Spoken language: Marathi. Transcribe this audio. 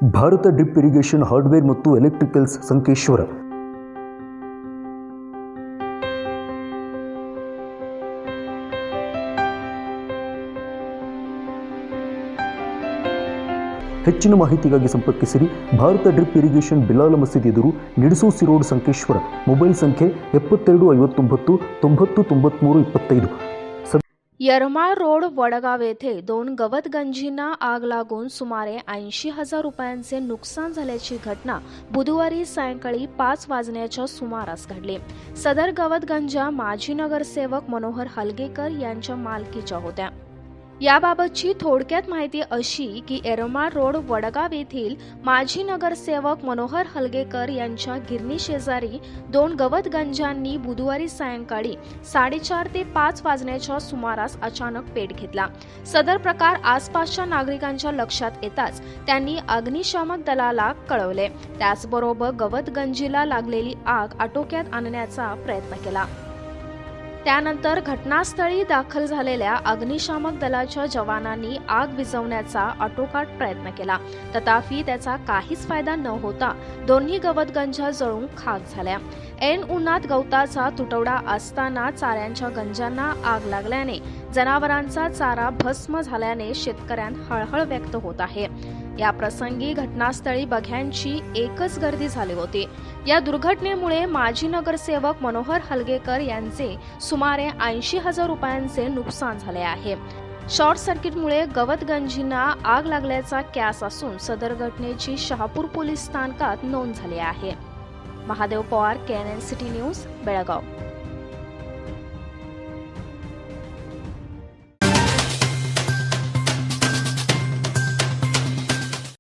ಭಾರತ ಡ್ರಿಪ್ ಇರಿಗೇಷನ್ ಹಾರ್ಡ್ವೇರ್ ಮತ್ತು ಎಲೆಕ್ಟ್ರಿಕಲ್ಸ್ ಸಂಕೇಶ್ವರ. ಹೆಚ್ಚಿನ ಮಾಹಿತಿಗಾಗಿ ಸಂಪರ್ಕಿಸಿರಿ. ಭಾರತ ಡ್ರಿಪ್ ಇರಿಗೇಷನ್ ಬಿಲಾಲ ಮಸೀದಿ ಎದುರು, ನಿಡಸೋಸಿ ರೋಡ್, ಸಂಕೇಶ್ವರ. ಮೊಬೈಲ್ ಸಂಖ್ಯೆ 7259 90 93 25. यरमाळ रोड, वडगाव येथे 2 गवतगंजींना आग लागून सुमारे 80,000 रुपयांचे नुकसान झाल्याची घटना बुधवारी सायंकाळी 5 वाजण्याच्या सुमारास घडली. सदर गवतगंजा माजी नगरसेवक मनोहर हलगेकर यांच्या मालकीच्या होत्या. याबाबतची थोडक्यात माहिती अशी की यरमाळ रोड, वडगाव येथील माजी नगरसेवक मनोहर हलगेकर यांच्या गिरणी शेजारी 2 गवतगंजांनी बुधवारी सायंकाळी 4:30 ते 5 वाजण्याच्या सुमारास अचानक पेट घेतला. सदर प्रकार आसपासच्या नागरिकांच्या लक्षात येताच त्यांनी अग्निशामक दलाला कळवले. त्याचबरोबर गवतगंजीला लागलेली आग आटोक्यात आणण्याचा प्रयत्न केला. त्यानंतर घटनास्थळी दाखल झालेल्या अग्निशामक दलाच्या जवानांनी आग विझवण्याचा आटोकाट प्रयत्न केला. तथापि त्याचा काहीच फायदा न होता दोन्ही गवतगंजा जळून खाक झाल्या. ऐन उन्हात गवताचा तुटवडा असताना चाऱ्यांच्या गंजांना आग लागल्याने जनावरांचा चारा भस्म झाल्याने शेतकऱ्यांत हळहळ व्यक्त होत आहे. या प्रसंगी घटनास्थळी बघ्यांची एकच गर्दी झाली होती. या दुर्घटनेमुळे माजी नगरसेवक मनोहर हलगेकर यांचे सुमारे 80,000 रुपयांचे नुकसान झाले आहे. शॉर्ट सर्किटमुळे गवतगंजींना आग लागल्याचा कॅस असून सदर घटनेची शहापूर पोलीस स्थानकात नोंद झाली आहे. Mahadev Pawar, KNN city news, Belgaum.